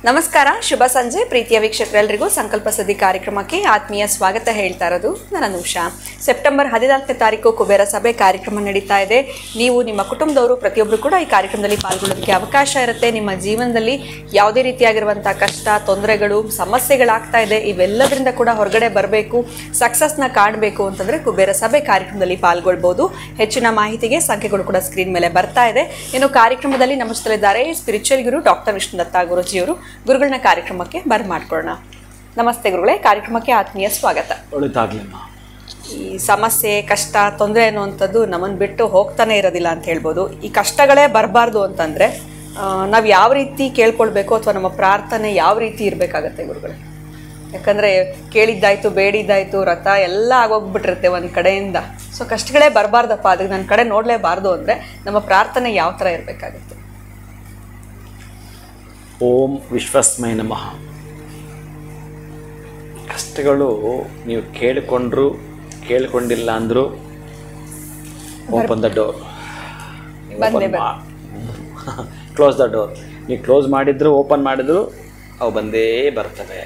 ನಮಸ್ಕಾರ, ಶುಭ ಸಂಜೆ ಪ್ರೀತಿಯ ವೀಕ್ಷಕರೆಲ್ಲರಿಗೂ ಸಂಕಲ್ಪ ಸದಿ ಕಾರ್ಯಕ್ರಮಕ್ಕೆ ಆತ್ಮೀಯ ಸ್ವಾಗತ ಹೇಳ್ತಾ ಇರೋದು ನಾನು ಅನುಷಾ. ಸೆಪ್ಟೆಂಬರ್ 14ನೇ ತಾರೀಕು ಕುಬೇರ ಸಭೆ ಕಾರ್ಯಕ್ರಮ ನಡೀತಾ ಇದೆ. ನೀವು ನಿಮ್ಮ ಕುಟುಂಬದವರು ಪ್ರತಿಯೊಬ್ಬರು ಕೂಡ ಈ ಕಾರ್ಯಕ್ರಮದಲ್ಲಿ ಪಾಲ್ಗೊಳ್ಳೋದಕ್ಕೆ ಅವಕಾಶ ಇರುತ್ತೆ. ನಿಮ್ಮ ಜೀವನದಲ್ಲಿ ಯಾವುದೇ ರೀತಿಯಾಗಿರುವಂಥ ಕಷ್ಟ, ತೊಂದರೆಗಳು, ಸಮಸ್ಯೆಗಳಾಗ್ತಾ ಇದೆ, ಇವೆಲ್ಲದರಿಂದ ಕೂಡ ಹೊರಗಡೆ ಬರಬೇಕು, ಸಕ್ಸಸ್ನ ಕಾಣಬೇಕು ಅಂತಂದರೆ ಕುಬೇರ ಸಭೆ ಕಾರ್ಯಕ್ರಮದಲ್ಲಿ ಪಾಲ್ಗೊಳ್ಬೋದು. ಹೆಚ್ಚಿನ ಮಾಹಿತಿಗೆ ಸಂಖ್ಯೆಗಳು ಕೂಡ ಸ್ಕ್ರೀನ್ ಮೇಲೆ ಬರ್ತಾ ಇದೆ. ಇನ್ನು ಕಾರ್ಯಕ್ರಮದಲ್ಲಿ ನಮ್ಮ ಜೊತೆಲಿದ್ದಾರೆ ಸ್ಪಿರಿಚುವಲ್ ಗುರು ಡಾಕ್ಟರ್ ವಿಷ್ಣುದತ್ತ ಗುರುಜಿಯವರು. ಗುರುಗಳನ್ನ ಕಾರ್ಯಕ್ರಮಕ್ಕೆ ಬರ್ಮಾಡ್ಕೊಳ್ಳೋಣ. ನಮಸ್ತೆ ಗುರುಗಳೇ, ಕಾರ್ಯಕ್ರಮಕ್ಕೆ ಆತ್ಮೀಯ ಸ್ವಾಗತ. ಈ ಸಮಸ್ಯೆ, ಕಷ್ಟ, ತೊಂದರೆ ಅನ್ನುವಂಥದ್ದು ನಮ್ಮನ್ನು ಬಿಟ್ಟು ಹೋಗ್ತಾನೆ ಇರೋದಿಲ್ಲ ಅಂತ ಹೇಳ್ಬೋದು. ಈ ಕಷ್ಟಗಳೇ ಬರಬಾರ್ದು ಅಂತಂದರೆ ನಾವು ಯಾವ ರೀತಿ ಕೇಳ್ಕೊಳ್ಬೇಕು ಅಥವಾ ನಮ್ಮ ಪ್ರಾರ್ಥನೆ ಯಾವ ರೀತಿ ಇರಬೇಕಾಗತ್ತೆ ಗುರುಗಳೇ? ಯಾಕಂದರೆ ಕೇಳಿದ್ದಾಯ್ತು, ಬೇಡಿದ್ದಾಯ್ತು, ರಥ ಎಲ್ಲ ಆಗೋಗ್ಬಿಟ್ಟಿರುತ್ತೆ ಒಂದು ಕಡೆಯಿಂದ. ಸೊ ಕಷ್ಟಗಳೇ ಬರಬಾರ್ದಪ್ಪ, ಅದಕ್ಕೆ ನನ್ನ ಕಡೆ ನೋಡಲೇಬಾರ್ದು ಅಂದರೆ ನಮ್ಮ ಪ್ರಾರ್ಥನೆ ಯಾವ ಥರ ಇರಬೇಕಾಗುತ್ತೆ? ಓಂ ವಿಶ್ವಸ್ಮೈ ನಮಃ. ಕಷ್ಟಗಳು ನೀವು ಕೇಳಿಕೊಂಡ್ರು ಕೇಳಿಕೊಂಡಿಲ್ಲ ಅಂದರೂ open the door, close the door. ನೀವು ಕ್ಲೋಸ್ ಮಾಡಿದ್ರು ಓಪನ್ ಮಾಡಿದ್ರು ಅವು ಬಂದೇ ಬರ್ತವೆ.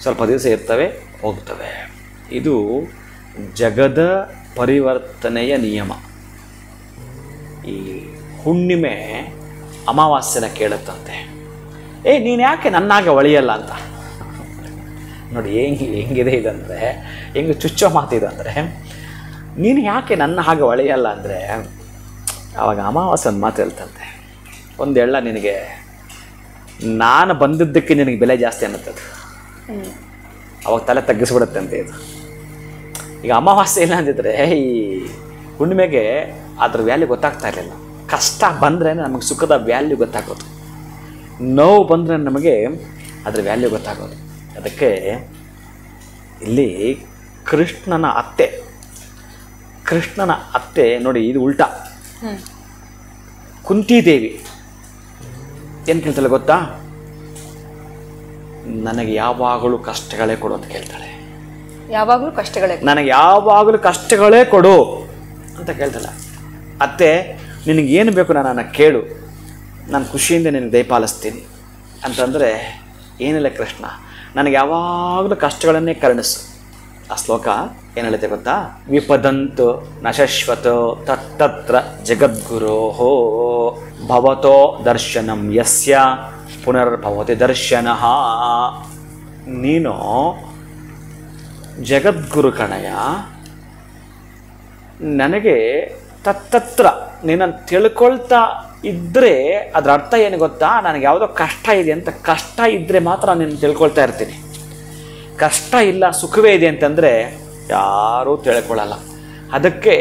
ಸ್ವಲ್ಪ ದಿವಸ ಇರ್ತವೆ, ಹೋಗ್ತವೆ. ಇದು ಜಗದ ಪರಿವರ್ತನೆಯ ನಿಯಮ. ಈ ಹುಣ್ಣಿಮೆ ಅಮಾವಾಸ್ಯೆನ ಕೇಳುತ್ತಂತೆ, ನೀನು ಯಾಕೆ ನನ್ನಾಗೆ ಒಳೆಯಲ್ಲ ಅಂತ. ನೋಡಿ ಹೆಂಗಿದೆ ಇದಂದರೆ, ಹೆಂಗೆ ಚುಚ್ಚೋ ಮಾತಿದಂದರೆ, ನೀನು ಯಾಕೆ ನನ್ನ ಹಾಗೆ ಒಳೆಯಲ್ಲ ಅಂದರೆ, ಆವಾಗ ಅಮಾವಾಸ್ಯೆ ಒಂದು ಮಾತು ಹೇಳ್ತಂತೆ, ಒಂದು ಎಳ್ಳ ನಿನಗೆ ನಾನು ಬಂದಿದ್ದಕ್ಕೆ ನಿನಗೆ ಬೆಲೆ ಜಾಸ್ತಿ ಅನ್ನುತ್ತದೆ. ಅವಾಗ ತಲೆ ತಗ್ಗಿಸ್ಬಿಡುತ್ತೆ ಅಂತ ಇದು. ಈಗ ಅಮಾವಾಸ್ಯೆ ಇಲ್ಲ ಅಂದಿದ್ರೆ ಈ ಹುಣ್ಣಿಮೆಗೆ ಅದ್ರ ವ್ಯಾಲ್ಯೂ ಗೊತ್ತಾಗ್ತಾ ಇರಲಿಲ್ಲ. ಕಷ್ಟ ಬಂದರೆ ನಮಗೆ ಸುಖದ ವ್ಯಾಲ್ಯೂ ಗೊತ್ತಾಗೋದು, ನೋವು ಬಂದರೆ ನಮಗೆ ಅದರ ವ್ಯಾಲ್ಯೂ ಗೊತ್ತಾಗೋದು. ಅದಕ್ಕೆ ಇಲ್ಲಿ ಕೃಷ್ಣನ ಅತ್ತೆ ನೋಡಿ, ಇದು ಉಲ್ಟಾ. ಕುಂತಿದೇವಿ ಏನು ಕೇಳ್ತಾಳೆ ಗೊತ್ತಾ? ನನಗೆ ಯಾವಾಗಲೂ ಕಷ್ಟಗಳೇ ಕೊಡು ಅಂತ ಕೇಳ್ತಾಳೆ. ಯಾವಾಗಲೂ ಕಷ್ಟಗಳೇ, ನನಗೆ ಯಾವಾಗಲೂ ಕಷ್ಟಗಳೇ ಕೊಡು ಅಂತ ಕೇಳ್ತಾಳೆ. ಅತ್ತೆ, ನಿನಗೇನು ಬೇಕು ನನ್ನ ಕೇಳು, ನಾನು ಖುಷಿಯಿಂದ ನಿನಗೆ ದಯಪಾಲಿಸ್ತೀನಿ ಅಂತಂದರೆ, ಏನಿಲ್ಲ ಕೃಷ್ಣ, ನನಗೆ ಯಾವಾಗಲೂ ಕಷ್ಟಗಳನ್ನೇ ಕರುಣಿಸು. ಆ ಶ್ಲೋಕ ಏನು ಹೇಳುತ್ತೆ ಗೊತ್ತಾ? ವಿಪದಂತು ನಶಶ್ವತೋ ತತ್ತತ್ರ ಜಗದ್ಗುರೋಹೋ ಭವತೋ ದರ್ಶನಂ ಯಸ್ಯ ಪುನರ್ಭವತಿ ದರ್ಶನಃ. ನೀನು ಜಗದ್ಗುರು ಕಣಯ, ನನಗೆ ತತ್ತತ್ರ ನೀನನ್ನು ತಿಳ್ಕೊಳ್ತಾ ಇದ್ದರೆ ಅದರ ಅರ್ಥ ಏನು ಗೊತ್ತಾ? ನನಗೆ ಯಾವುದೋ ಕಷ್ಟ ಇದೆ ಅಂತ. ಕಷ್ಟ ಇದ್ದರೆ ಮಾತ್ರ ನಾನು ತಿಳ್ಕೊಳ್ತಾ ಇರ್ತೀನಿ. ಕಷ್ಟ ಇಲ್ಲ, ಸುಖವೇ ಇದೆ ಅಂತಂದರೆ ಯಾರೂ ತಿಳ್ಕೊಳ್ಳಲ್ಲ. ಅದಕ್ಕೆ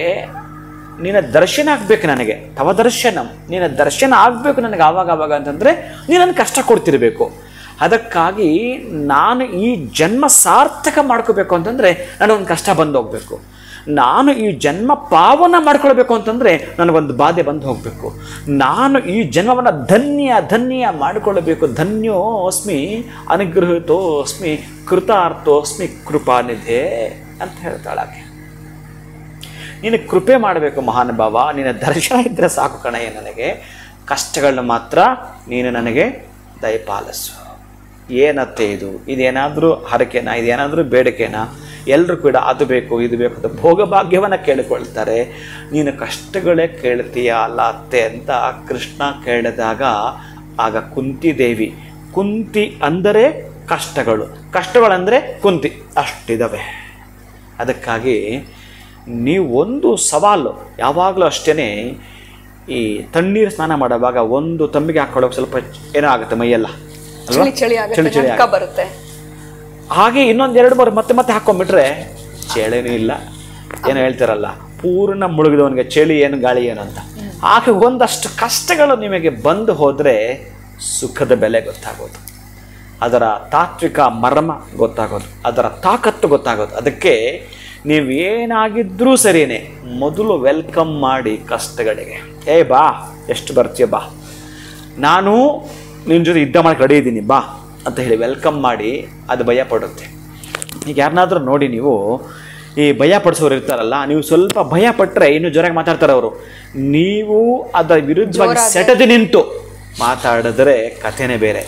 ನಿನ್ನ ದರ್ಶನ ಆಗಬೇಕು ನನಗೆ, ತವ ದರ್ಶನಂ, ನಿನ್ನ ದರ್ಶನ ಆಗಬೇಕು ನನಗೆ ಆವಾಗ ಅಂತಂದರೆ ನೀನನ್ನು ಕಷ್ಟ ಕೊಡ್ತಿರ್ಬೇಕು. ಅದಕ್ಕಾಗಿ ನಾನು ಈ ಜನ್ಮ ಸಾರ್ಥಕ ಮಾಡ್ಕೋಬೇಕು ಅಂತಂದರೆ ನನಗೊಂದು ಕಷ್ಟ ಬಂದು ಹೋಗಬೇಕು. ನಾನು ಈ ಜನ್ಮ ಪಾವನ ಮಾಡ್ಕೊಳ್ಬೇಕು ಅಂತಂದರೆ ನನಗೊಂದು ಬಾಧೆ ಬಂದು ಹೋಗಬೇಕು. ನಾನು ಈ ಜನ್ಮವನ್ನು ಧನ್ಯ ಮಾಡಿಕೊಳ್ಳಬೇಕು. ಧನ್ಯೋಸ್ಮಿ ಅನುಗೃಹೀತೋಸ್ಮಿ ಕೃತಾರ್ಥೋಸ್ಮಿ ಕೃಪಾನಿಧೆ ಅಂತ ಹೇಳ್ತಾಳಾಕೆ. ನೀನು ಕೃಪೆ ಮಾಡಬೇಕು ಮಹಾನುಭಾವ, ನಿನ್ನ ದರ್ಶನ ಇದ್ದರೆ ಸಾಕು ಕಣಯ್ಯ. ನನಗೆ ಕಷ್ಟಗಳನ್ನ ಮಾತ್ರ ನೀನು ನನಗೆ ದಯಪಾಲಿಸು. ಏನತ್ತೆ ಇದೇನಾದರೂ ಹರಕೆನಾ? ಇದೇನಾದರೂ ಬೇಡಿಕೆನಾ? ಎಲ್ಲರೂ ಕೂಡ ಅದು ಬೇಕು ಇದು ಬೇಕು ಅಂತ ಭೋಗಭಾಗ್ಯವನ್ನು ಕೇಳಿಕೊಳ್ತಾರೆ. ನೀನು ಕಷ್ಟಗಳೇ ಕೇಳ್ತೀಯ ಅಲ್ಲ ಅತ್ತೆ ಅಂತ ಕೃಷ್ಣ ಕೇಳಿದಾಗ, ಆಗ ಕುಂತಿದೇವಿ, ಕುಂತಿ ಅಂದರೆ ಕಷ್ಟಗಳಂದರೆ ಕುಂತಿ, ಅಷ್ಟಿದ್ದಾವೆ. ಅದಕ್ಕಾಗಿ ನೀವು ಒಂದು ಸವಾಲು ಯಾವಾಗಲೂ ಅಷ್ಟೇ, ಈ ತಣ್ಣೀರು ಸ್ನಾನ ಮಾಡುವಾಗ ಒಂದು ತಂಬಿಗೆ ಹಾಕೊಳ್ಳೋಕೆ ಸ್ವಲ್ಪ ಏನೋ ಆಗುತ್ತೆ ಮೈಯೆಲ್ಲ, ಚಳಿ ಬರುತ್ತೆ. ಹಾಗೆ ಇನ್ನೊಂದು 2-3 ಮತ್ತೆ ಹಾಕೊಂಡ್ಬಿಟ್ರೆ ಚಳಿನೂ ಇಲ್ಲ. ಏನೋ ಹೇಳ್ತಾರಲ್ಲ, ಪೂರ್ಣ ಮುಳುಗಿದವನಿಗೆ ಚಳಿ ಏನು ಗಾಳಿ ಏನು ಅಂತ. ಹಾಗೆ ಒಂದಷ್ಟು ಕಷ್ಟಗಳು ನಿಮಗೆ ಬಂದು ಹೋದರೆ ಸುಖದ ಬೆಲೆ ಗೊತ್ತಾಗೋದು, ಅದರ ತಾತ್ವಿಕ ಮರ್ಮ ಗೊತ್ತಾಗೋದು, ಅದರ ತಾಕತ್ತು ಗೊತ್ತಾಗೋದು. ಅದಕ್ಕೆ ನೀವು ಏನಾಗಿದ್ರೂ ಸರಿಯೇ, ಮೊದಲು ವೆಲ್ಕಮ್ ಮಾಡಿ ಕಷ್ಟಗಳಿಗೆ. ಬಾ, ಎಷ್ಟು ಬರ್ತೀಯ ಬಾ, ನಾನು ನಿನ್ನ ಜೊತೆ ಯುದ್ಧ ಮಾಡಿ ರೆಡಿ ಇದ್ದೀನಿ ಬಾ ಅಂತ ಹೇಳಿ ವೆಲ್ಕಮ್ ಮಾಡಿ ಅದು ಭಯ ಪಡುತ್ತೆ. ಈಗ ಯಾರನ್ನಾದ್ರೂ ನೋಡಿ ನೀವು ಈ ಭಯ ಪಡಿಸೋರು ಇರ್ತಾರಲ್ಲ, ನೀವು ಸ್ವಲ್ಪ ಭಯ ಪಟ್ಟರೆ ಇನ್ನೂ ಜೋರಾಗಿ ಮಾತಾಡ್ತಾರೆ ಅವರು. ನೀವು ಅದರ ವಿರುದ್ಧವಾಗಿ ಸೆಟದಿ ನಿಂತು ಮಾತಾಡಿದ್ರೆ ಕಥೆನೇ ಬೇರೆ.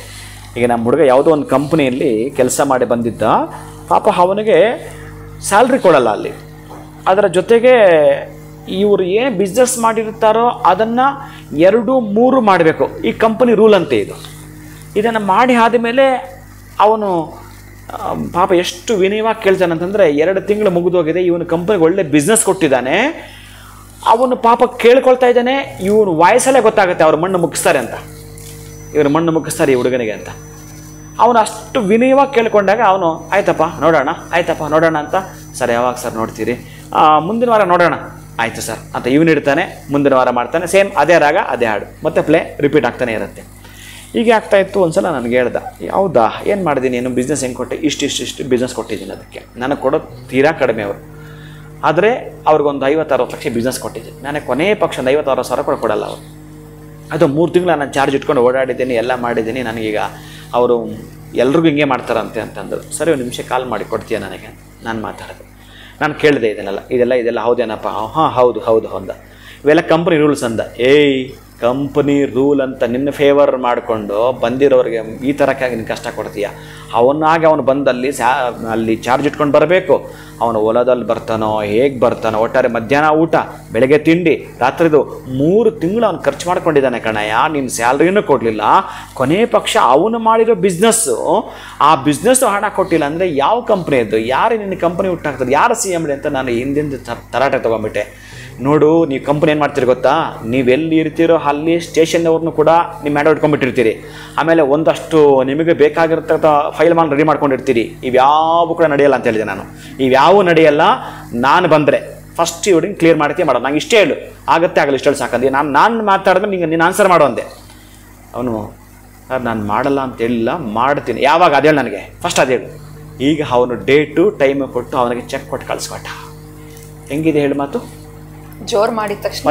ಈಗ ನಮ್ಮ ಹುಡುಗ ಯಾವುದೋ ಒಂದು ಕಂಪ್ನಿಯಲ್ಲಿ ಕೆಲಸ ಮಾಡಿ ಬಂದಿದ್ದ. ಪಾಪ ಅವನಿಗೆ ಸ್ಯಾಲ್ರಿ ಕೊಡಲ್ಲ ಅಲ್ಲಿ. ಅದರ ಜೊತೆಗೆ ಇವರು ಏನು ಬಿಸ್ನೆಸ್ ಮಾಡಿರ್ತಾರೋ ಅದನ್ನು 2-3 ಮಾಡಬೇಕು. ಈ ಕಂಪನಿ ರೂಲ್ ಅಂತೆ ಇದು. ಇದನ್ನು ಮಾಡಿ ಆದಮೇಲೆ ಅವನು ಪಾಪ ಎಷ್ಟು ವಿನಯವಾಗಿ ಕೇಳ್ತಾನೆ ಅಂತಂದರೆ, 2 ತಿಂಗಳು ಮುಗಿದೋಗಿದೆ, ಇವನು ಕಂಪನಿಗೆ ಒಳ್ಳೆ ಬಿಸ್ನೆಸ್ ಕೊಟ್ಟಿದ್ದಾನೆ. ಅವನು ಪಾಪ ಕೇಳ್ಕೊಳ್ತಾ ಇದ್ದಾನೆ. ಇವನು ವಾಯ್ಸಲ್ಲೇ ಗೊತ್ತಾಗುತ್ತೆ ಅವ್ರು ಮಣ್ಣು ಮುಗಿಸ್ತಾರೆ ಅಂತ, ಇವರು ಮಣ್ಣು ಮುಗಿಸ್ತಾರೆ ಈ ಹುಡುಗನಿಗೆ ಅಂತ. ಅವನು ಅಷ್ಟು ವಿನಯವಾಗಿ ಕೇಳ್ಕೊಂಡಾಗ ಅವನು ಆಯ್ತಪ್ಪ ನೋಡೋಣ, ಆಯ್ತಪ್ಪ ನೋಡೋಣ ಅಂತ. ಸರ್ ಯಾವಾಗ ಸರ್ ನೋಡ್ತೀರಿ? ಮುಂದಿನ ವಾರ ನೋಡೋಣ. ಆಯಿತು ಸರ್ ಅಂತ ಇವನು ಇಡ್ತಾನೆ. ಮುಂದಿನ ವಾರ ಮಾಡ್ತಾನೆ. ಸೇಮ್ ಅದೇ ರಾಗ ಅದೇ ಹಾಡು ಮತ್ತೆ ಪ್ಲೇ ರಿಪೀಟ್ ಆಗ್ತಾನೆ ಇರುತ್ತೆ. ಹೀಗೆ ಆಗ್ತಾಯಿತ್ತು. ಒಂದು ಸಲ ನನಗೆ ಹೇಳ್ದ, ಹೌದಾ ಏನು ಮಾಡಿದ್ದೀನಿ, ಏನು ಬಿಸ್ನೆಸ್ ಹೆಂಗೆ ಕೊಟ್ಟೆ? ಇಷ್ಟು ಬಿಸ್ನೆಸ್ ಕೊಟ್ಟಿದ್ದೀನಿ. ಅದಕ್ಕೆ ನನಗೆ ಕೊಡೋದು ತೀರಾ ಕಡಿಮೆ ಅವರು. ಆದರೆ ಅವ್ರಿಗೊಂದು 50-60 ಲಕ್ಷ ಬಿಸ್ನೆಸ್ ಕೊಟ್ಟಿದ್ದೀನಿ. ನನಗೆ ಕೊನೆ ಪಕ್ಷ ಒಂದು 50-60 ಸಾವಿರ ಕೂಡ ಕೊಡಲ್ಲ ಅವರು. ಅದು 3 ತಿಂಗಳು ನಾನು ಚಾರ್ಜ್ ಇಟ್ಕೊಂಡು ಓಡಾಡಿದ್ದೀನಿ, ಎಲ್ಲ ಮಾಡಿದ್ದೀನಿ. ನನಗೀಗ ಅವರು ಎಲ್ರಿಗೂ ಹಿಂಗೆ ಮಾಡ್ತಾರಂತೆ ಅಂತಂದರು. ಸರಿ ಒಂದು ನಿಮಿಷ ಕಾಲ್ ಮಾಡಿ ಕೊಡ್ತೀಯ ನನಗೆ? ನಾನು ಮಾತಾಡಿದೆ. ನಾನು ಕೇಳಿದೆ ಇದೆಲ್ಲ ಹೌದೇನಪ್ಪ? ಹಾಂ ಹೌದು ಅಂದ. ಇವೆಲ್ಲ ಕಂಪ್ನಿ ರೂಲ್ಸ್ ಅಂದ. ಕಂಪನಿ ರೂಲ್ ಅಂತ ನಿನ್ನ ಫೇವರ್ ಮಾಡಿಕೊಂಡು ಬಂದಿರೋರಿಗೆ ಈ ಥರಕ್ಕಾಗಿ ನೀನು ಕಷ್ಟ ಕೊಡ್ತೀಯ? ಅವನು ಬಂದಲ್ಲಿ ಅಲ್ಲಿ ಚಾರ್ಜ್ ಇಟ್ಕೊಂಡು ಬರಬೇಕು. ಅವನು ಹೊಲದಲ್ಲಿ ಬರ್ತಾನೋ ಹೇಗೆ ಬರ್ತಾನೋ, ಒಟ್ಟಾರೆ ಮಧ್ಯಾಹ್ನ ಊಟ, ಬೆಳಗ್ಗೆ ತಿಂಡಿ, ರಾತ್ರಿದು 3 ತಿಂಗಳು ಅವ್ನು ಖರ್ಚು ಮಾಡ್ಕೊಂಡಿದ್ದಾನೆ ಕಣಯ್ಯ. ನೀನು ಸ್ಯಾಲ್ರಿನೂ ಕೊಡಲಿಲ್ಲ. ಕೊನೆ ಪಕ್ಷ ಅವನು ಮಾಡಿರೋ ಬಿಸ್ನೆಸ್ಸು, ಆ ಬಿಸ್ನೆಸ್ಸು ಹಣ ಕೊಟ್ಟಿಲ್ಲ ಅಂದರೆ ಯಾವ ಕಂಪ್ನಿ ಇದ್ದು? ಯಾರು ನಿನ್ನ ಕಂಪ್ನಿ ಹುಟ್ಟಾಗ್ತದೆ? ಯಾರು CM ಅಂತ ನಾನು ಹಿಂದಿಂದ ತರಾಟೆ ತೊಗೊಂಬಿಟ್ಟೆ. ನೋಡು, ನೀವು ಕಂಪ್ನಿ ಏನು ಮಾಡ್ತೀರಿ ಗೊತ್ತಾ? ನೀವೆಲ್ಲಿ ಇರ್ತೀರೋ ಅಲ್ಲಿ ಸ್ಟೇಷನ್ನವ್ರನ್ನೂ ಕೂಡ ನಿಮ್ಮ ಮ್ಯಾಡ ಇಟ್ಕೊಂಡ್ಬಿಟ್ಟಿರ್ತೀರಿ. ಆಮೇಲೆ ಒಂದಷ್ಟು ನಿಮಗೆ ಬೇಕಾಗಿರ್ತಕ್ಕ ಫೈಲ್ ಮಾಡಿ ರೆಡಿ ಮಾಡ್ಕೊಂಡಿರ್ತೀರಿ. ಇವ್ಯಾವು ಕೂಡ ನಡೆಯಲ್ಲ ಅಂತ ಹೇಳಿದೆ ನಾನು. ಇವ್ಯಾವು ನಡೆಯಲ್ಲ. ನಾನು ಬಂದರೆ ಫಸ್ಟ್ ಇವ್ರಿಗೆ ಕ್ಲಿಯರ್ ಮಾಡ್ತೀವಿ ಮಾಡೋದು. ನಂಗೆ ಇಷ್ಟೇ ಹೇಳು, ಆಗಲ್ಲ ಇಷ್ಟು ಹೇಳಿ ಸಾಕಂದು. ನಾನು ಮಾತಾಡಿದ್ರೆ ನೀನು ಆನ್ಸರ್ ಮಾಡು ಅಂದೆ. ಅವನು ಸರ್ ನಾನು ಮಾಡಲ್ಲ ಅಂತ ಹೇಳಿಲ್ಲ, ಮಾಡ್ತೀನಿ. ಯಾವಾಗ ಅದೇಳು ನನಗೆ, ಫಸ್ಟ್ ಅದೇಳು. ಈಗ ಅವನು ಡೇಟು ಟೈಮು ಕೊಟ್ಟು ಅವನಿಗೆ ಚೆಕ್ ಕೊಟ್ಟು ಕಳಿಸ್ಕೊಟ್ಟ. ಹೆಂಗಿದೆ ಹೇಳು ಮಾತು? ಜೋರು ಮಾಡಿದ ತಕ್ಷಣ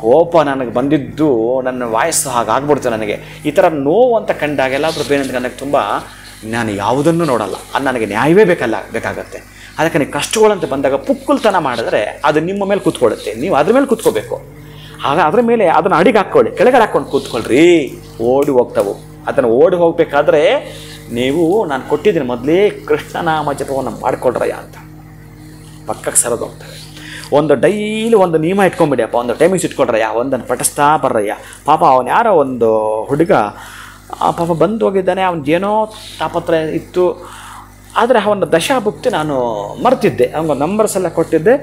ಕೋಪ ನನಗೆ ಬಂದಿದ್ದು, ನನ್ನ ವಾಯ್ಸು ಹಾಗಾಗ್ಬಿಡ್ತು ನನಗೆ. ಈ ಥರ ನೋವು ಅಂತ ಕಂಡಾಗ ಎಲ್ಲಾದರೂ ಬೇರೆ ನನಗೆ ತುಂಬ, ನಾನು ಯಾವುದನ್ನು ನೋಡಲ್ಲ, ಅದು ನನಗೆ ನ್ಯಾಯವೇ ಬೇಕಾಗತ್ತೆ. ಅದಕ್ಕೆ ನೀವು ಕಷ್ಟಗಳಂತ ಬಂದಾಗ ಪುಕ್ಕುಲ್ತನ ಮಾಡಿದ್ರೆ ಅದು ನಿಮ್ಮ ಮೇಲೆ ಕೂತ್ಕೊಳ್ಳುತ್ತೆ. ನೀವು ಅದ್ರ ಮೇಲೆ ಕೂತ್ಕೋಬೇಕು. ಆಗ ಅದ್ರ ಮೇಲೆ ಅದನ್ನು ಅಡಿಗೆ ಹಾಕ್ಕೊಳ್ಳಿ, ಕೆಳಗಡೆ ಹಾಕ್ಕೊಂಡು ಕೂತ್ಕೊಳ್ರಿ. ಓಡಿ ಹೋಗ್ತಾವು. ಅದನ್ನು ಓಡಿ ಹೋಗಬೇಕಾದ್ರೆ ನೀವು ನಾನು ಕೊಟ್ಟಿದ್ದೀನಿ ಮೊದಲೇ ಕೃಷ್ಣನಾಮ ಜಪವನ್ನು ಮಾಡಿಕೊಡ್ರಯ್ಯ ಅಂತ ಪಕ್ಕಕ್ಕೆ ಸರೋದು ಹೋಗ್ತವೆ. ಡೈಲಿ ಒಂದು ನಿಯಮ ಇಟ್ಕೊಂಬಿಡಿಯಪ್ಪ, ಒಂದು ಟೈಮಿಂಗ್ಸ್ ಇಟ್ಕೊಡ್ರಯ್ಯ, ಒಂದನ್ನು ಪಠಿಸ್ತಾ ಬರ್ರಯ್ಯ. ಪಾಪ ಅವನು ಯಾರೋ ಒಂದು ಹುಡುಗ ಪಾಪ ಬಂದು ಹೋಗಿದ್ದಾನೆ. ಅವನಿಗೇನೋ ತಾಪತ್ರ ಇತ್ತು. ಆದರೆ ಅವನ ದಶಾಭುಕ್ತಿ ನಾನು ಮರ್ತಿದ್ದೆ. ಅವನಿಗೆ ನಂಬರ್ಸ್ ಎಲ್ಲ ಕೊಟ್ಟಿದ್ದೆ.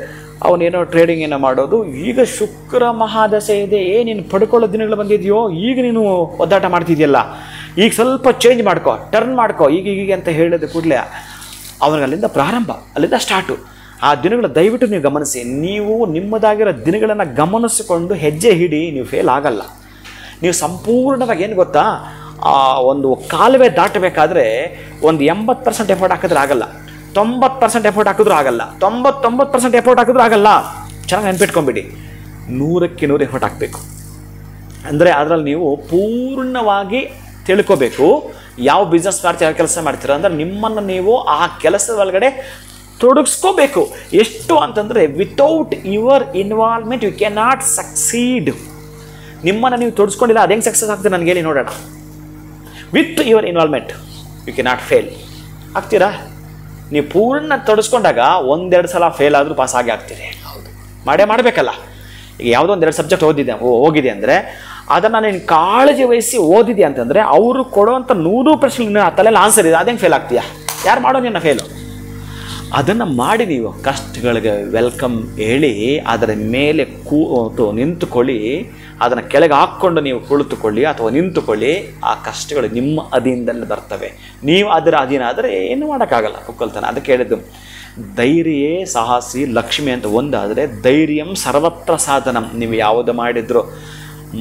ಅವನೇನೋ ಟ್ರೇಡಿಂಗ್ ಏನೋ ಮಾಡೋದು. ಈಗ ಶುಕ್ರ ಮಹಾದಶೆ ಇದೆ. ನೀನು ಪಡ್ಕೊಳ್ಳೋ ದಿನಗಳು ಬಂದಿದೆಯೋ, ಈಗ ನೀನು ಒದ್ದಾಟ ಮಾಡ್ತಿದ್ಯಲ್ಲ, ಈಗ ಸ್ವಲ್ಪ ಚೇಂಜ್ ಮಾಡ್ಕೊ, ಟರ್ನ್ ಮಾಡ್ಕೊ, ಈಗ ಅಂತ ಹೇಳಿದ ಕೂಡಲೇ ಅವನಿಗೆ ಅಲ್ಲಿಂದ ಪ್ರಾರಂಭ, ಅಲ್ಲಿಂದ ಸ್ಟಾರ್ಟು. ಆ ದಿನಗಳು ದಯವಿಟ್ಟು ನೀವು ಗಮನಿಸಿ. ನೀವು ನಿಮ್ಮದಾಗಿರೋ ದಿನಗಳನ್ನು ಗಮನಿಸಿಕೊಂಡು ಹೆಜ್ಜೆ ಹಿಡಿ. ನೀವು ಫೇಲ್ ಆಗಲ್ಲ. ನೀವು ಸಂಪೂರ್ಣವಾಗಿ ಏನು ಗೊತ್ತಾ, ಒಂದು ಕಾಲುವೆ ದಾಟಬೇಕಾದ್ರೆ ಒಂದು 80% ಎಫರ್ಟ್ ಹಾಕಿದ್ರೆ ಆಗಲ್ಲ, 90% ಎಫರ್ಟ್ ಹಾಕಿದ್ರೂ ಆಗಲ್ಲ, 99% ಎಫರ್ಟ್ ಹಾಕಿದ್ರೂ ಆಗಲ್ಲ. ಚೆನ್ನಾಗಿ ನೆನ್ಪಿಟ್ಕೊಂಬಿಡಿ. 100ಕ್ಕೆ 100 ಎಫರ್ಟ್ ಹಾಕಬೇಕು. ಅಂದರೆ ಅದರಲ್ಲಿ ನೀವು ಪೂರ್ಣವಾಗಿ ತಿಳ್ಕೋಬೇಕು. ಯಾವ ಬಿಸ್ನೆಸ್ ಮಾಡ್ತೀರ, ಯಾವ ಕೆಲಸ ಮಾಡ್ತೀರ ಅಂದರೆ ನಿಮ್ಮನ್ನು ನೀವು ಆ ಕೆಲಸದ ಒಳಗಡೆ ತೊಡಗಿಸ್ಕೋಬೇಕು. ಎಷ್ಟು ಅಂತಂದರೆ without your involvement you can not succeed. ನಿಮ್ಮನ್ನು ನೀವು ತೊಡಗಿಸ್ಕೊಂಡಿಲ್ಲ, ಅದು ಹೆಂಗೆ ಸಕ್ಸಸ್ ಆಗ್ತದೆ ನನಗೆ ಹೇಳಿ ನೋಡೋಣ. With your involvement you can not fail. ಆಗ್ತೀರಾ? ನೀವು ಪೂರ್ಣ ತೊಡಗಿಸ್ಕೊಂಡಾಗ 1-2 ಸಲ ಫೇಲ್ ಆದರೂ ಪಾಸ್ ಆಗಿ ಆಗ್ತೀರಿ. ಹೌದು, ಮಾಡಬೇಕಲ್ಲ. ಈಗ ಯಾವುದೋ 1-2 ಸಬ್ಜೆಕ್ಟ್ ಹೋಗಿದೆ ಅಂದರೆ ಅದನ್ನು ನೀನು ಕಾಳಜಿ ವಹಿಸಿ ಓದಿದೆ ಅಂತಂದರೆ ಅವರು ಕೊಡುವಂಥ 100% ಆ ತಲೆಯಲ್ಲಿ ಆನ್ಸರ್ ಇದೆ. ಅದೇಂಗೆ ಫೇಲ್ ಆಗ್ತೀಯಾ? ಯಾರು ಮಾಡೋ ನಿನ್ನ ಫೇಲು? ಅದನ್ನು ಮಾಡಿ ನೀವು ಕಷ್ಟಗಳಿಗೆ ವೆಲ್ಕಮ್ ಹೇಳಿ ಅದರ ಮೇಲೆ ನಿಂತುಕೊಳ್ಳಿ. ಅದನ್ನು ಕೆಳಗೆ ಹಾಕ್ಕೊಂಡು ನೀವು ಕುಳಿತುಕೊಳ್ಳಿ ಅಥವಾ ನಿಂತುಕೊಳ್ಳಿ. ಆ ಕಷ್ಟಗಳು ನಿಮ್ಮ ಅಧೀನದಲ್ಲಿ ಬರ್ತವೆ. ನೀವು ಅದರ ಅಧೀನ ಆದರೆ ಏನು ಮಾಡೋಕ್ಕಾಗಲ್ಲ, ಕುಕ್ಕಲ್ತಾನೆ. ಅದಕ್ಕೆ ಹೇಳಿದ್ದು ಧೈರ್ಯೇ ಸಾಹಸಿ ಲಕ್ಷ್ಮಿ ಅಂತ ಒಂದಾದರೆ ಧೈರ್ಯಂ ಸರ್ವತ್ರ ಸಾಧನಂ. ನೀವು ಯಾವುದು ಮಾಡಿದ್ರು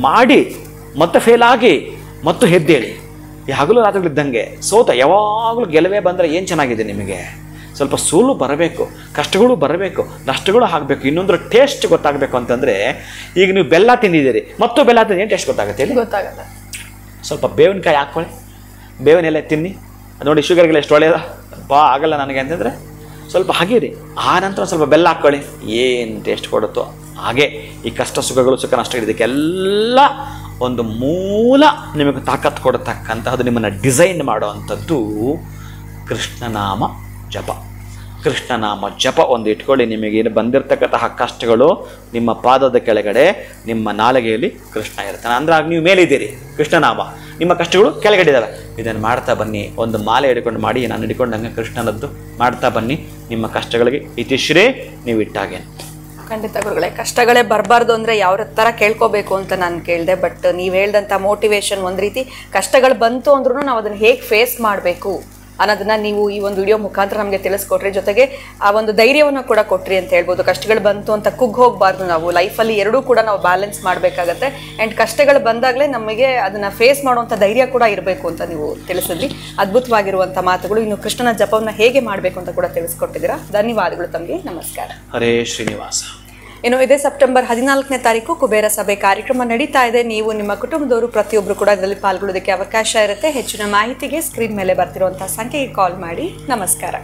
ಮಾಡಿ ಮತ್ತೆ ಫೇಲ್ ಆಗಿ ಮತ್ತು ಹೆದ್ದೇಳಿ. ಹಗಲು ರಾತ್ರಿಗಳಿದ್ದಂಗೆ ಸೋತ ಯಾವಾಗಲೂ ಗೆಲುವೇ ಬಂದರೆ ಏನು ಚೆನ್ನಾಗಿದೆ ನಿಮಗೆ. ಸ್ವಲ್ಪ ಸೋಲು ಬರಬೇಕು, ಕಷ್ಟಗಳು ಬರಬೇಕು, ನಷ್ಟಗಳು ಆಗಬೇಕು. ಇನ್ನೊಂದರ ಟೇಸ್ಟ್ ಗೊತ್ತಾಗಬೇಕು ಅಂತಂದರೆ, ಈಗ ನೀವು ಬೆಲ್ಲ ತಿಂದಿದ್ದೀರಿ ಮತ್ತು ಬೆಲ್ಲ ತಿಂದು ಏನು ಟೇಸ್ಟ್ ಗೊತ್ತಾಗುತ್ತೆ ಹೇಳಿ? ಗೊತ್ತಾಗಲ್ಲ. ಸ್ವಲ್ಪ ಬೇವಿನಕಾಯಿ ಹಾಕ್ಕೊಳ್ಳಿ, ಬೇವಿನ ಎಲೆ ತಿನ್ನಿ ನೋಡಿ. ಶುಗರ್ಗೆಲ್ಲ ಎಷ್ಟು ಒಳ್ಳೆಯದ ಆಗಲ್ಲ ನನಗೆ ಅಂತಂದರೆ ಸ್ವಲ್ಪ ಹಾಗೇರಿ. ಆ ನಂತರ ಸ್ವಲ್ಪ ಬೆಲ್ಲ ಹಾಕ್ಕೊಳ್ಳಿ, ಏನು ಟೇಸ್ಟ್ ಕೊಡುತ್ತೋ ಹಾಗೆ. ಈ ಕಷ್ಟ ಸುಖಗಳು, ಸುಖ ನಷ್ಟ ಇದಕ್ಕೆಲ್ಲ ಒಂದು ಮೂಲ ನಿಮಗೆ ತಾಕತ್ತು ಕೊಡತಕ್ಕಂತಹದ್ದು, ನಿಮ್ಮನ್ನು ಡಿಸೈನ್ ಮಾಡುವಂಥದ್ದು ಕೃಷ್ಣನಾಮ ಜಪ. ಕೃಷ್ಣನಾಮ ಜಪ ಒಂದು ಇಟ್ಕೊಳ್ಳಿ. ನಿಮಗೇನು ಬಂದಿರತಕ್ಕಂತಹ ಕಷ್ಟಗಳು ನಿಮ್ಮ ಪಾದದ ಕೆಳಗಡೆ, ನಿಮ್ಮ ನಾಲಿಗೆಯಲ್ಲಿ ಕೃಷ್ಣ ಇರ್ತಾನೆ. ಅಂದ್ರೆ ಆಗ ನೀವು ಮೇಲಿದ್ದೀರಿ, ಕೃಷ್ಣನಾಮ, ನಿಮ್ಮ ಕಷ್ಟಗಳು ಕೆಳಗಡೆ ಇದ್ದಾವೆ. ಇದನ್ನು ಮಾಡ್ತಾ ಬನ್ನಿ. ಒಂದು ಮಾಲೆ ಹಿಡ್ಕೊಂಡು ಮಾಡಿ, ನಾನು ಹಿಡ್ಕೊಂಡಂಗೆ ಕೃಷ್ಣನದ್ದು ಮಾಡ್ತಾ ಬನ್ನಿ. ನಿಮ್ಮ ಕಷ್ಟಗಳಿಗೆ ಇತಿಶ್ರೇ ನೀವು ಇಟ್ಟಾಗೇನು. ಖಂಡಿತ ಗುರುಗಳೇ, ಕಷ್ಟಗಳೇ ಬರಬಾರ್ದು ಅಂದರೆ ಯಾವ ಥರ ಕೇಳ್ಕೋಬೇಕು ಅಂತ ನಾನು ಕೇಳಿದೆ. ಬಟ್ ನೀವು ಹೇಳ್ದಂಥ ಮೋಟಿವೇಶನ್ ಒಂದು ರೀತಿ, ಕಷ್ಟಗಳು ಬಂತು ಅಂದ್ರೂ ನಾವು ಅದನ್ನು ಹೇಗೆ ಫೇಸ್ ಮಾಡಬೇಕು ಅನ್ನೋದನ್ನ ನೀವು ಈ ಒಂದು ವಿಡಿಯೋ ಮುಖಾಂತರ ನಮಗೆ ತಿಳಿಸ್ಕೊಟ್ರಿ. ಜೊತೆಗೆ ಆ ಒಂದು ಧೈರ್ಯವನ್ನು ಕೂಡ ಕೊಟ್ರಿ ಅಂತ ಹೇಳ್ಬೋದು. ಕಷ್ಟಗಳು ಬಂತು ಅಂತ ಕುಗ್ಗಿ ಹೋಗಬಾರ್ದು. ನಾವು ಲೈಫಲ್ಲಿ ಎರಡೂ ಕೂಡ ನಾವು ಬ್ಯಾಲೆನ್ಸ್ ಮಾಡಬೇಕಾಗತ್ತೆ. ಆ್ಯಂಡ್ ಕಷ್ಟಗಳು ಬಂದಾಗಲೇ ನಮಗೆ ಅದನ್ನು ಫೇಸ್ ಮಾಡುವಂಥ ಧೈರ್ಯ ಕೂಡ ಇರಬೇಕು ಅಂತ ನೀವು ತಿಳಿಸಿದ್ರಿ. ಅದ್ಭುತವಾಗಿರುವಂಥ ಮಾತುಗಳು. ಇನ್ನು ಕೃಷ್ಣನ ಜಪವನ್ನು ಹೇಗೆ ಮಾಡಬೇಕು ಅಂತ ಕೂಡ ತಿಳಿಸ್ಕೊಟ್ಟಿದ್ದೀರಾ. ಧನ್ಯವಾದಗಳು ತಮಗೆ. ನಮಸ್ಕಾರ. ಹರೇ ಶ್ರೀನಿವಾಸ. ಇನ್ನು ಇದೇ ಸೆಪ್ಟೆಂಬರ್ 14ನೇ ತಾರೀಕು ಕುಬೇರ ಸಭೆ ಕಾರ್ಯಕ್ರಮ ನಡೀತಾ ಇದೆ. ನೀವು ನಿಮ್ಮ ಕುಟುಂಬದವರು ಪ್ರತಿಯೊಬ್ಬರು ಕೂಡ ಇದರಲ್ಲಿ ಪಾಲ್ಗೊಳ್ಳೋದಕ್ಕೆ ಅವಕಾಶ ಇರುತ್ತೆ. ಹೆಚ್ಚಿನ ಮಾಹಿತಿಗೆ ಸ್ಕ್ರೀನ್ ಮೇಲೆ ಬರ್ತಿರುವಂತಹ ಸಂಖ್ಯೆಗೆ ಕಾಲ್ ಮಾಡಿ. ನಮಸ್ಕಾರ.